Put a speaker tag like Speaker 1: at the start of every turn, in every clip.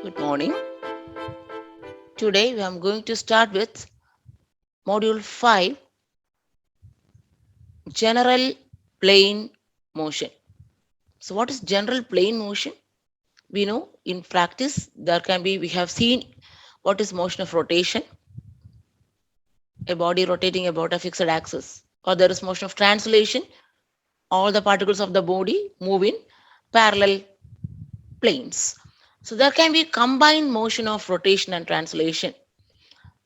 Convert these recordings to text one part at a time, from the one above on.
Speaker 1: Good morning. Today I am going to start with Module 5, General Plane Motion. So what is general plane motion? We know in practice we have seen what is motion of rotation, a body rotating about a fixed axis, or there is motion of translation, all the particles of the body move in parallel planes. So there can be combined motion of rotation and translation.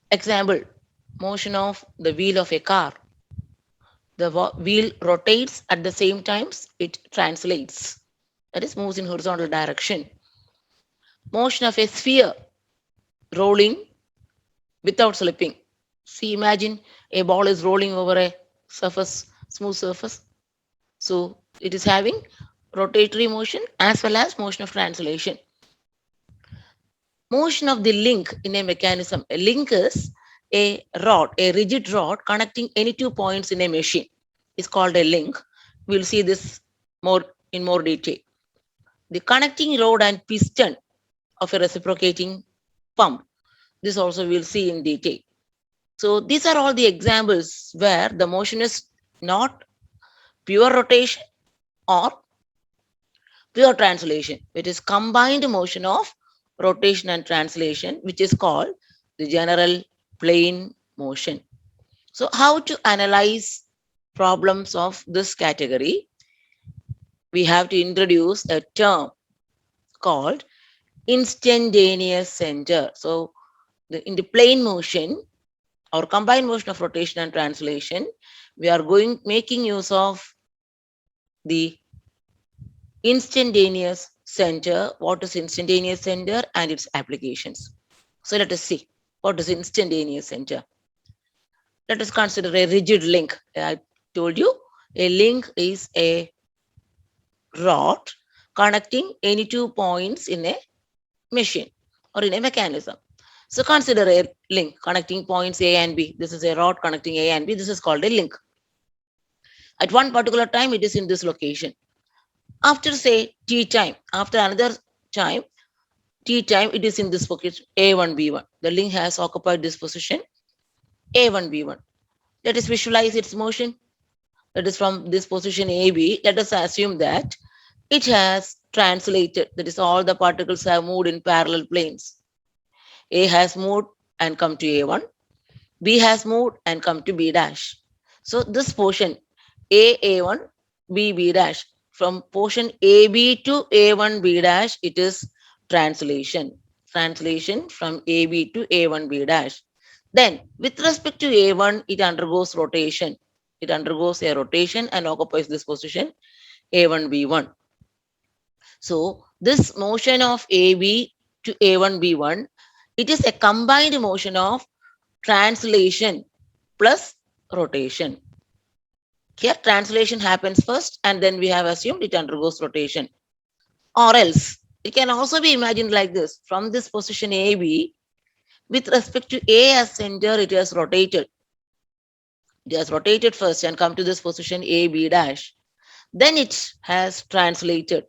Speaker 1: Example, motion of the wheel of a car. The wheel rotates at the same times it translates. That is, moves in horizontal direction. Motion of a sphere rolling without slipping. See, imagine a ball is rolling over a surface, smooth surface. So it is having rotatory motion as well as motion of translation. Motion of the link in a mechanism. A link is a rod, a rigid rod connecting any two points in a machine. Is called a link. We'll see this more detail. The connecting rod and piston of a reciprocating pump. This also we'll see in detail. So these are all the examples where the motion is not pure rotation or pure translation. It is combined motion of rotation and translation, which is called the general plane motion. So how to analyze problems of this category? We have to introduce a term called instantaneous center. So in the plane motion or combined motion of rotation and translation, we are making use of the instantaneous center. What is instantaneous center and its applications? So let us see what is instantaneous center. Let us consider a rigid link. I told you a link is a rod connecting any two points in a machine or in a mechanism. So consider a link connecting points A and B. This is a rod connecting A and B. This is called a link. At one particular time, it is in this location. After say T time, after another time, T time, it is in this position A1, B1. The link has occupied this position A1, B1. Let us visualize its motion. That is from this position AB. Let us assume that it has translated. That is, all the particles have moved in parallel planes. A has moved and come to A1. B has moved and come to B dash. So this portion A1, B dash. From portion AB to A1 B dash, it is translation. Translation from AB to A1 B dash. Then with respect to A1, it undergoes rotation. It undergoes a rotation and occupies this position A1 B1. So this motion of AB to A1 B1, it is a combined motion of translation plus rotation. Here translation happens first and then we have assumed it undergoes rotation. Or else it can also be imagined like this. From this position AB, with respect to A as center, it has rotated. It has rotated first and come to this position AB dash. Then it has translated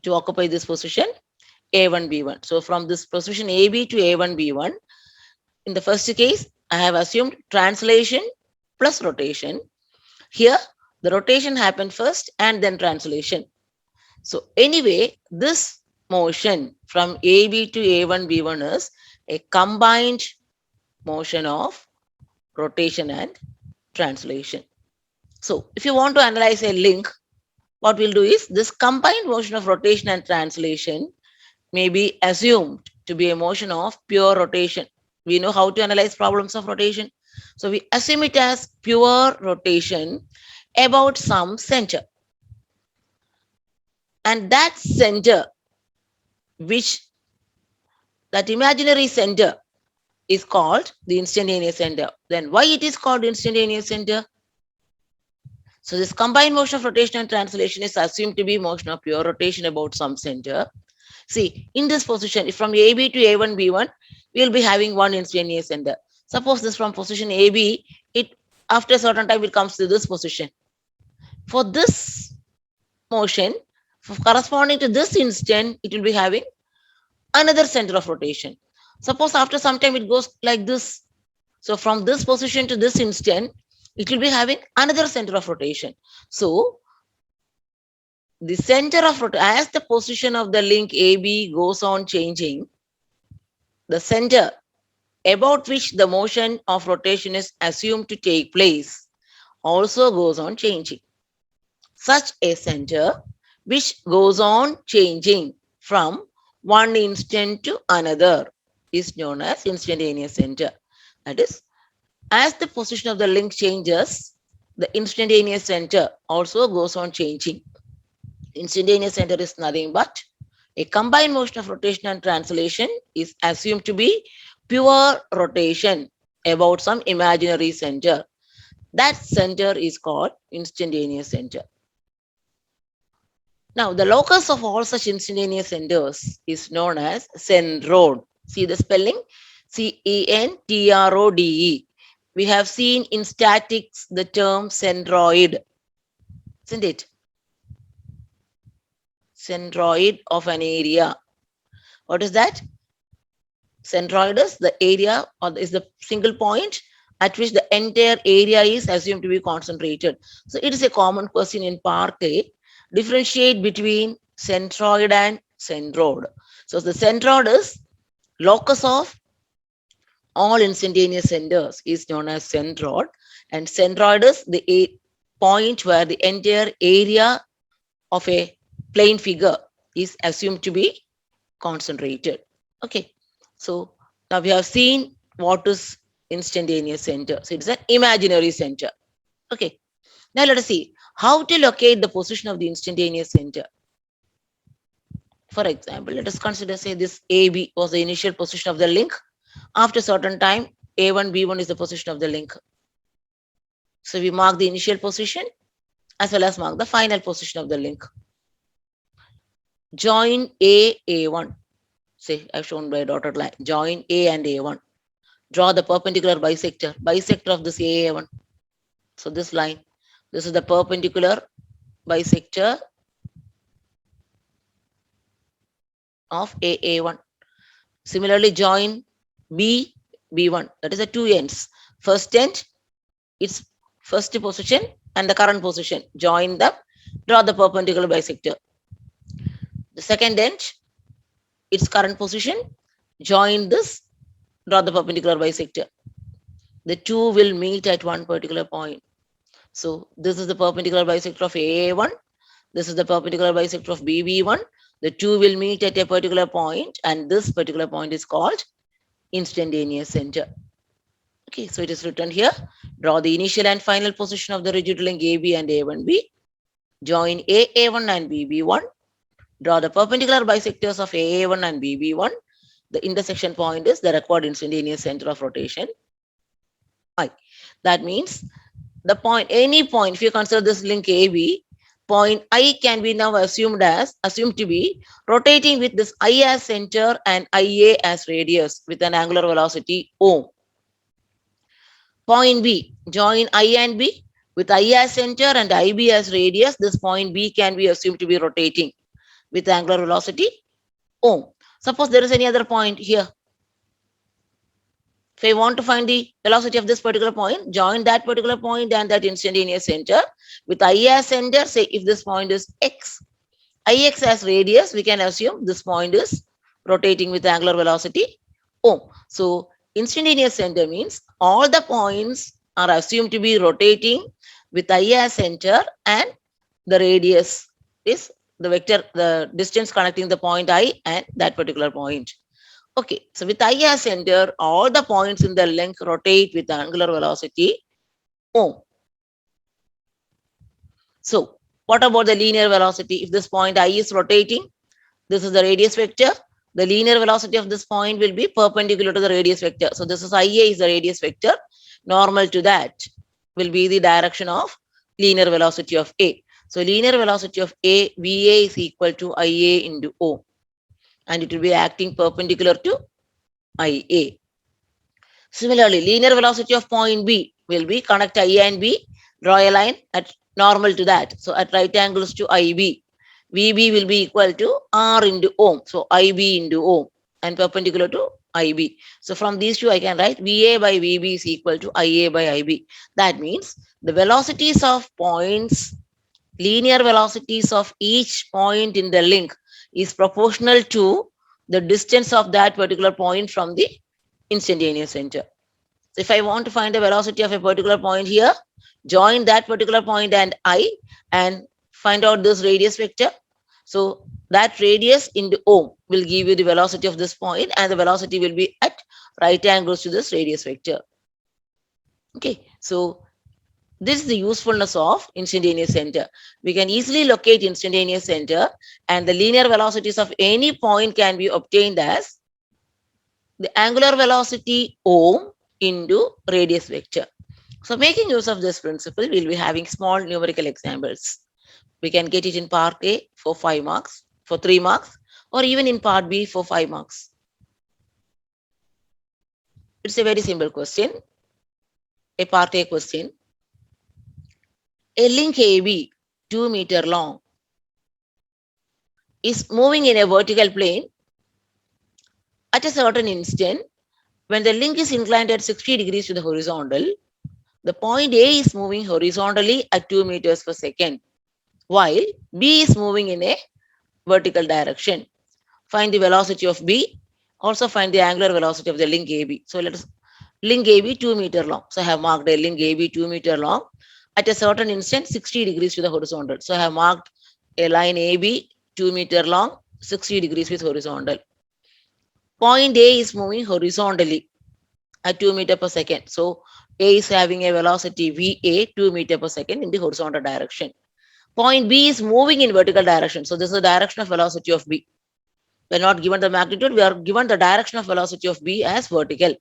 Speaker 1: to occupy this position A1 B1. So from this position AB to A1 B1, in the first case, I have assumed translation plus rotation. Here, the rotation happened first and then translation. So anyway, this motion from AB to A1 B1 is a combined motion of rotation and translation. So if you want to analyze a link, what we'll do is this combined motion of rotation and translation may be assumed to be a motion of pure rotation. We know how to analyze problems of rotation. So we assume it as pure rotation about some center. And that center, that imaginary center is called the instantaneous center. Then why it is called instantaneous center? So this combined motion of rotation and translation is assumed to be motion of pure rotation about some center. See, in this position, if from AB to A1, B1, we will be having one instantaneous center. Suppose this from position AB, it after a certain time it comes to this position. For this motion, corresponding to this instant, it will be having another center of rotation. Suppose after some time it goes like this. So from this position to this instant, it will be having another center of rotation. So the center of rotation, as the position of the link AB goes on changing, the center about which the motion of rotation is assumed to take place also goes on changing. Such a center which goes on changing from one instant to another is known as instantaneous center. That is, as the position of the link changes, the instantaneous center also goes on changing. Instantaneous center is nothing but a combined motion of rotation and translation is assumed to be pure rotation about some imaginary center. That center is called instantaneous center. Now, the locus of all such instantaneous centers is known as centroid. See the spelling? CENTRODE. We have seen in statics the term centroid, isn't it? Centroid of an area. What is that? Centroid is the area or is the single point at which the entire area is assumed to be concentrated. So it is a common question in part A. Differentiate between centroid and centroid. So the centroid is locus of all instantaneous centers is known as centroid, and centroid is the point where the entire area of a plane figure is assumed to be concentrated. Okay, so now we have seen what is instantaneous center. So it's an imaginary center. Okay, now let us see how to locate the position of the instantaneous center. For example, let us consider, say, this AB was the initial position of the link. After a certain time, A1, B1 is the position of the link. So we mark the initial position as well as mark the final position of the link. Join A, A1. Say, I've shown by a dotted line. Join A and A1. Draw the perpendicular bisector. Bisector of this A1. So this line. This is the perpendicular bisector of AA1. Similarly, join B, B1. That is the two ends. First end, its first position and the current position. Join them. Draw the perpendicular bisector. The second end, its current position. Join this. Draw the perpendicular bisector. The two will meet at one particular point. So this is the perpendicular bisector of AA1. This is the perpendicular bisector of BB1. The two will meet at a particular point, and this particular point is called instantaneous center. Okay, so it is written here. Draw the initial and final position of the rigid link AB and A1B. Join AA1 and BB1. Draw the perpendicular bisectors of AA1 and BB1. The intersection point is the required instantaneous center of rotation, I. That means the point, any point, if you consider this link AB, point I can be now assumed to be rotating with this I as center and IA as radius with an angular velocity O. Point B, join I and B with I as center and IB as radius. This point B can be assumed to be rotating with angular velocity O. Suppose there is any other point here. If I want to find the velocity of this particular point, join that particular point and that instantaneous center with I as center. Say if this point is X, Ix as radius, we can assume this point is rotating with angular velocity O. So instantaneous center means all the points are assumed to be rotating with I as center and the radius is the vector, the distance connecting the point I and that particular point. Okay, so with I as center, all the points in the length rotate with angular velocity O. So what about the linear velocity? If this point I is rotating, this is the radius vector. The linear velocity of this point will be perpendicular to the radius vector. So this is IA is the radius vector. Normal to that will be the direction of linear velocity of A. So linear velocity of A, VA is equal to IA into O. And it will be acting perpendicular to IA. Similarly, linear velocity of point B will be connect I and B, draw a line at normal to that. So at right angles to IB, VB will be equal to R into O. So IB into O. and perpendicular to IB. So from these two, I can write VA by VB is equal to IA by IB. That means the velocities of points, linear velocities of each point in the link is proportional to the distance of that particular point from the instantaneous center. So if I want to find the velocity of a particular point here, join that particular point and I and find out this radius vector. So that radius into ohm will give you the velocity of this point, and the velocity will be at right angles to this radius vector. Okay, so this is the usefulness of instantaneous center. We can easily locate instantaneous center, and the linear velocities of any point can be obtained as the angular velocity ohm into radius vector. So making use of this principle, we'll be having small numerical examples. We can get it in part A for 5 marks, for 3 marks, or even in part B for 5 marks. It's a very simple question, a part A question. A link AB, 2 meter long, is moving in a vertical plane at a certain instant. When the link is inclined at 60 degrees to the horizontal, the point A is moving horizontally at 2 meters per second, while B is moving in a vertical direction. Find the velocity of B. Also find the angular velocity of the link AB. So let us link AB 2 meter long. So I have marked a link AB 2 meter long at a certain instant 60 degrees to the horizontal. So I have marked a line AB 2 meter long 60 degrees with horizontal. Point A is moving horizontally at 2 meter per second. So A is having a velocity VA 2 meter per second in the horizontal direction. Point B is moving in vertical direction. So this is the direction of velocity of B. We are not given the magnitude, we are given the direction of velocity of B as vertical.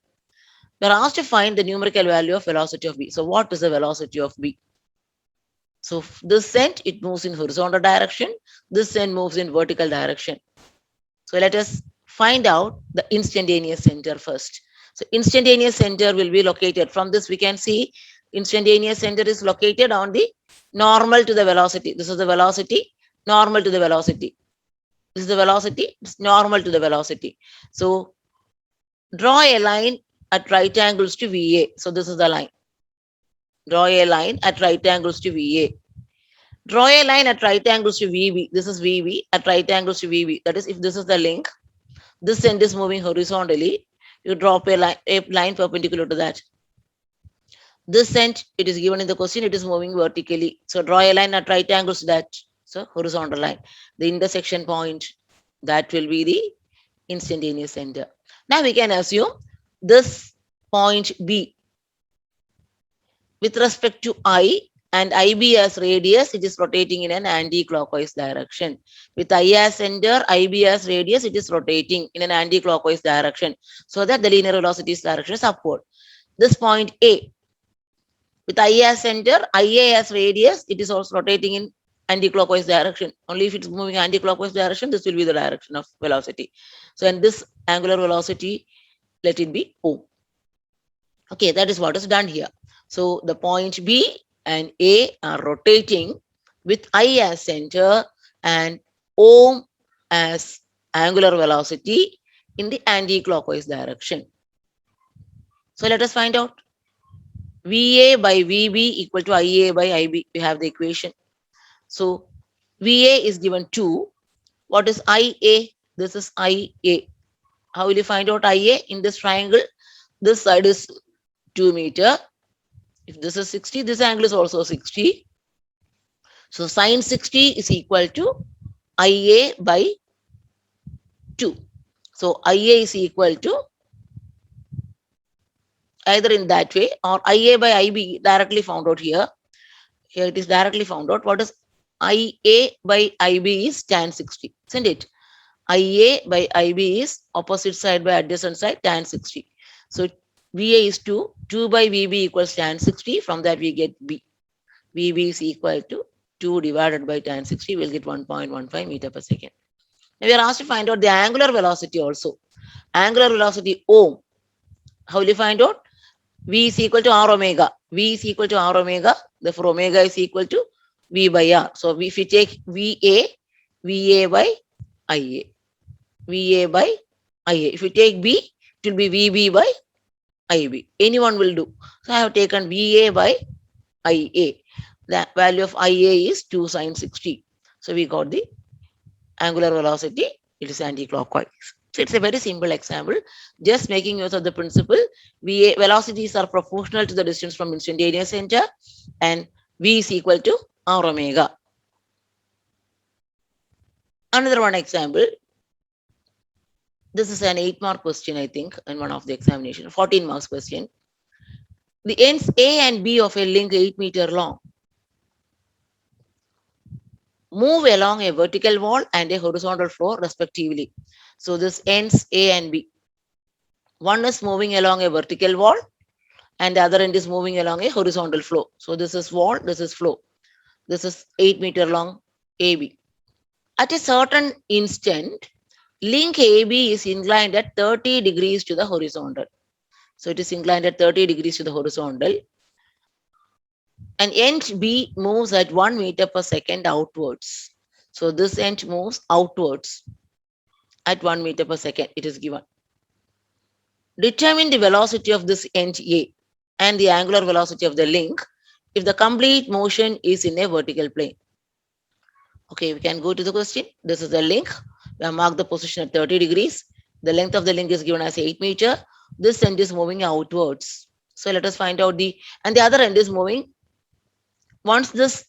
Speaker 1: We are asked to find the numerical value of velocity of B. So what is the velocity of B? So this scent, it moves in horizontal direction. This scent moves in vertical direction. So let us find out the instantaneous center first. So instantaneous center will be located. From this we can see instantaneous center is located on the normal to the velocity. This is the velocity, normal to the velocity. This is the velocity, it's normal to the velocity. So draw a line at right angles to VA. So this is the line. Draw a line at right angles to VA. Draw a line at right angles to VB. This is VB at right angles to VB. That is, if this is the link, this end is moving horizontally, you drop a line perpendicular to that. This end, it is given in the question, it is moving vertically. So draw a line at right angles to that. So horizontal line. The intersection point, that will be the instantaneous center. Now we can assume this point B with respect to I and IB as radius, it is rotating in an anti-clockwise direction. With I as center, IB as radius, it is rotating in an anti-clockwise direction, so that the linear velocity's direction is upward. This point A with I as center, IA as radius, it is also rotating in anti-clockwise direction. Only if it's moving anti-clockwise direction, this will be the direction of velocity. So in this angular velocity, let it be O. Okay, that is what is done here. So the point B and A are rotating with I as center and O as angular velocity in the anti-clockwise direction. So let us find out. VA by VB equal to IA by IB. We have the equation. So VA is given 2. What is IA? This is IA. How will you find out IA in this triangle? This side is 2 meter. If this is 60, this angle is also 60. So sine 60 is equal to IA by 2. So IA is equal to either in that way or IA by IB directly found out here. Here it is directly found out. What is IA by IB is tan 60, isn't it? IA by IB is opposite side by adjacent side tan 60. So VA is 2. 2 by VB equals tan 60. From that we get B. VB is equal to 2 divided by tan 60. We'll get 1.15 meter per second. Now we are asked to find out the angular velocity also. Angular velocity ohm. How will you find out? V is equal to R omega. V is equal to R omega. Therefore, omega is equal to V by R. So if we take VA, VA by IA. VA by IA. If you take B, it will be VB by IB. Anyone will do. So I have taken VA by IA. The value of IA is 2 sine 60. So we got the angular velocity. It is anti-clockwise. So it's a very simple example. Just making use of the principle. VA velocities are proportional to the distance from instantaneous center, and V is equal to R omega. Another one example. This is an 8-mark question, I think, in one of the examination. 14 marks question. The ends A and B of a link 8-meter long move along a vertical wall and a horizontal floor respectively. So this ends A and B. One is moving along a vertical wall and the other end is moving along a horizontal floor. So this is wall, this is floor. This is 8-meter long AB. At a certain instant, link AB is inclined at 30 degrees to the horizontal. So it is inclined at 30 degrees to the horizontal. And end B moves at 1 meter per second outwards. So this end moves outwards at 1 meter per second. It is given. Determine the velocity of this end A and the angular velocity of the link if the complete motion is in a vertical plane. Okay, we can go to the question. This is the link. We have marked the position at 30 degrees. The length of the link is given as 8 meter. This end is moving outwards. So let us find out and the other end is moving. Once this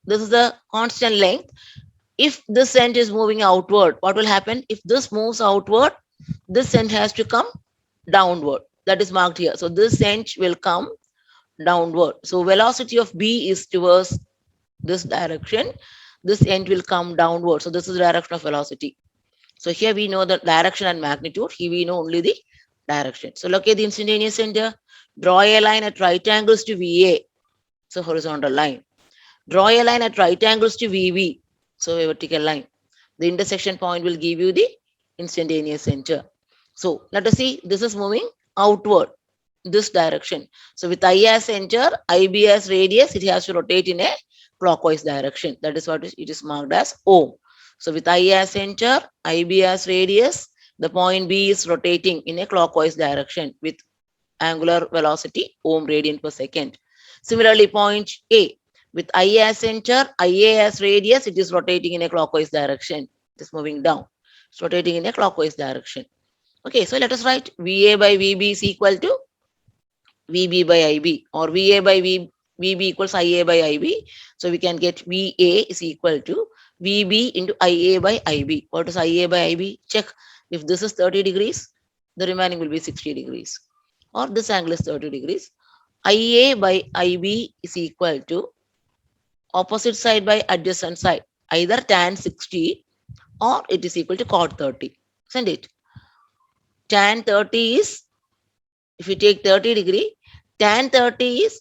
Speaker 1: is the constant length. If this end is moving outward, what will happen? If this moves outward, this end has to come downward. That is marked here. So this end will come downward. So velocity of B is towards this direction. This end will come downward. So this is the direction of velocity. So here we know the direction and magnitude. Here we know only the direction. So locate the instantaneous center. Draw a line at right angles to VA. So horizontal line. Draw a line at right angles to VB. So a vertical line. The intersection point will give you the instantaneous center. So let us see, this is moving outward, this direction. So with I as center, IB as radius, it has to rotate in a clockwise direction. That is what it is marked as O. So with I as center, IB as radius, the point B is rotating in a clockwise direction with angular velocity ohm radian per second. Similarly, point A, with I as center, IA as radius, it is rotating in a clockwise direction. It is moving down. It's rotating in a clockwise direction. Okay, so let us write VA by VB is equal to VB by IB, or VA by VB equals IA by IB. So we can get VA is equal to VB into IA by IB. What is IA by IB? Check. If this is 30 degrees, the remaining will be 60 degrees. Or this angle is 30 degrees. IA by IB is equal to opposite side by adjacent side, either tan 60 or it is equal to cot 30. Isn't it? Tan 30 is, if you take 30 degree, tan 30 is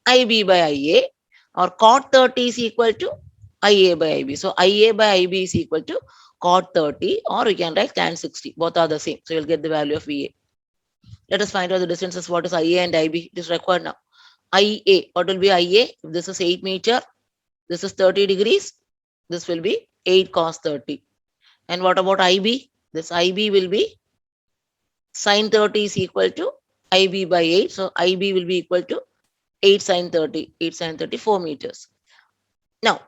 Speaker 1: IB by IA, or cot 30 is equal to IA by IB. So IA by IB is equal to cot 30, or you can write tan 60. Both are the same. So you'll get the value of VA. Let us find out the distances. What is IA and IB? It is required now. IA, what will be IA? If this is 8 meter, this is 30 degrees. This will be 8 cos 30. And what about IB? This IB will be sin 30 is equal to IB by 8. So IB will be equal to 8 sin 30. 8 sin 30, 4 meters. Now,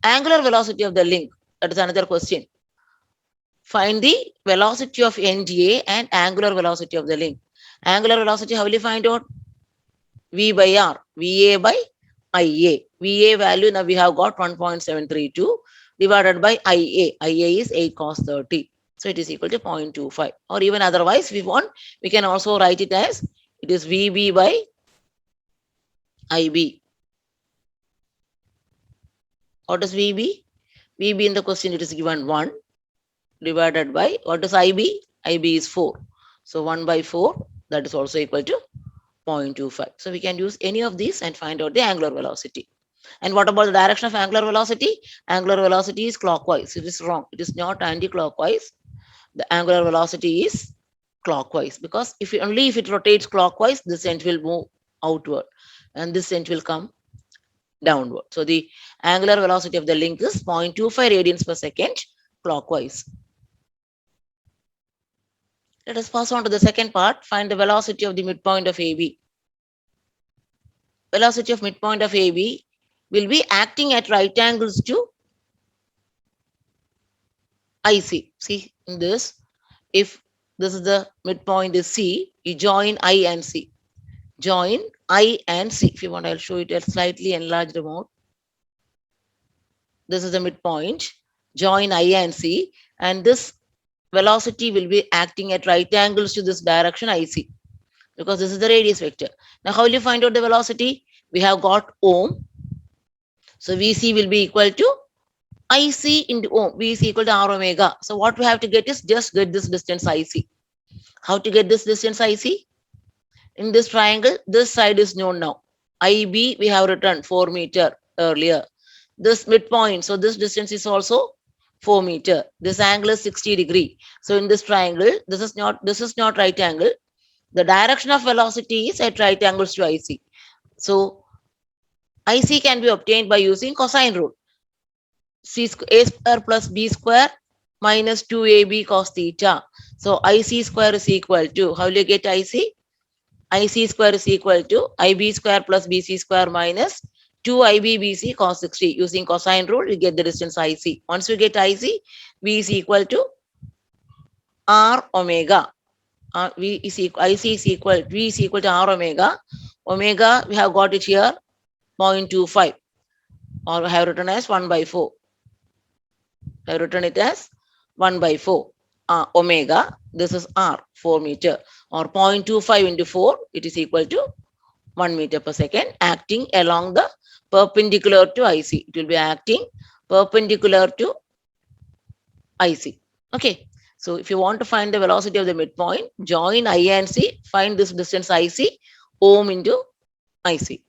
Speaker 1: angular velocity of the link. That is another question. Find the velocity of NDA and angular velocity of the link. Angular velocity, how will you find out? V by R, VA by IA. VA value now we have got 1.732 divided by IA. IA is 8 cos 30. So it is equal to 0.25. Or even otherwise, if we want, we can also write it as it is VB by IB. What is VB? VB in the question it is given 1 divided by, what is IB? IB is 4. So 1 by 4, that is also equal to 0.25. So we can use any of these and find out the angular velocity. And what about the direction of angular velocity? Angular velocity is clockwise. It is wrong. It is not anti-clockwise. The angular velocity is clockwise, because if it rotates clockwise, this end will move outward and this end will come downward. So the angular velocity of the link is 0.25 radians per second clockwise. Let us pass on to the second part. Find the velocity of the midpoint of AB. Velocity of midpoint of AB will be acting at right angles to IC. See in this, if this is the midpoint is C, you join I and C. Join I and C. If you want, I'll show it at slightly enlarged mode. This is the midpoint. Join I and C, and this velocity will be acting at right angles to this direction IC, because this is the radius vector. Now, how will you find out the velocity? We have got ohm. So VC will be equal to IC into ohm. V is equal to R omega. So what we have to get is just get this distance IC. How to get this distance IC? In this triangle, this side is known now. IB we have written 4 meter earlier. This midpoint, so this distance is also 4 meter. This angle is 60°. So in this triangle, this is not right angle. The direction of velocity is at right angles to IC. So IC can be obtained by using cosine rule. A square plus B square minus 2AB cos theta. So IC square is equal to, how will you get IC? IC square is equal to IB square plus BC square minus 2IB cos 60. Using cosine rule, we get the distance IC. Once we get IC, V is equal to R omega. V is equal, IC is equal, V is equal to R omega. Omega, we have got it here, 0.25, or we have written as 1 by 4. I have written it as 1 by 4. Omega, this is R, 4 meter, or 0.25 into 4, it is equal to 1 meter per second, acting along the perpendicular to IC. It will be acting perpendicular to IC. Okay. So if you want to find the velocity of the midpoint, join I and C, find this distance IC, ohm into IC.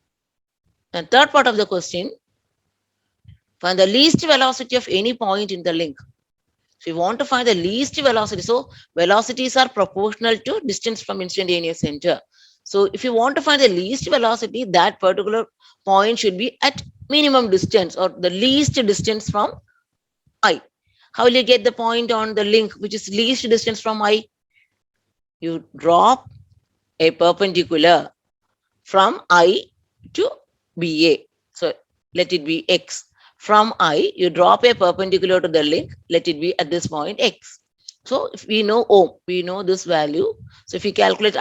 Speaker 1: And third part of the question, find the least velocity of any point in the link. So you want to find the least velocity. So velocities are proportional to distance from instantaneous center. So if you want to find the least velocity, that particular point should be at minimum distance or the least distance from I. How will you get the point on the link which is least distance from I? You drop a perpendicular from I to BA. So let it be X. From I, you drop a perpendicular to the link, let it be at this point X. So if we know ohm, we know this value. So if you calculate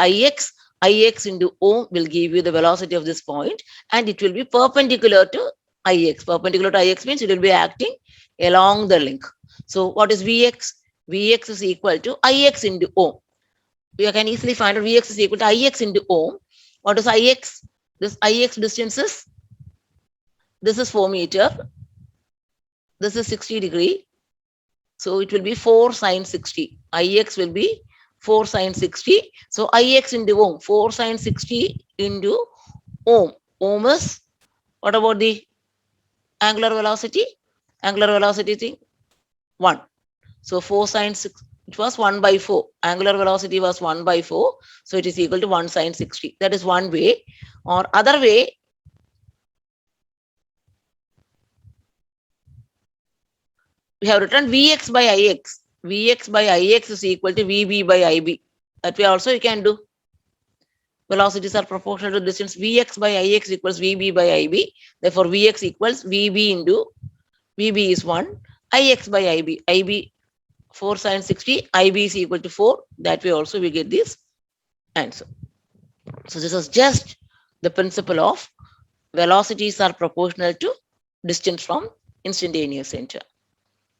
Speaker 1: Ix into ohm will give you the velocity of this point, and it will be perpendicular to Ix. Perpendicular to Ix means it will be acting along the link. So what is Vx? Vx is equal to Ix into ohm. We can easily find out Vx is equal to Ix into ohm. What is Ix? This Ix distance is, this is 4 meter. This is 60°. So it will be 4 sine 60. Ix will be 4 sine 60. So Ix into ohm, 4 sine 60 into ohm. Ohm is, what about the angular velocity? Angular velocity thing, 1. So 4 sine 6, it was 1 by 4. Angular velocity was 1 by 4. So it is equal to 1 sine 60. That is one way. Or other way, we have written Vx by Ix. Vx by Ix is equal to Vb by Ib. That way also you can do. Velocities are proportional to distance. Vx by Ix equals Vb by Ib. Therefore, Vx equals Vb into, Vb is 1, Ix by Ib. Ib 4 sine 60, Ib is equal to 4. That way also we get this answer. So this is just the principle of velocities are proportional to distance from instantaneous center.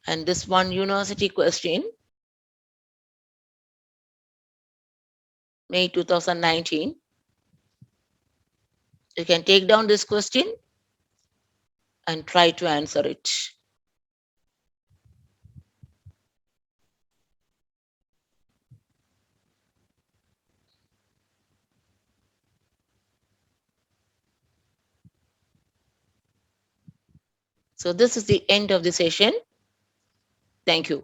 Speaker 1: And this one university question, May 2019. You can take down this question and try to answer it. So this is the end of the session. Thank you.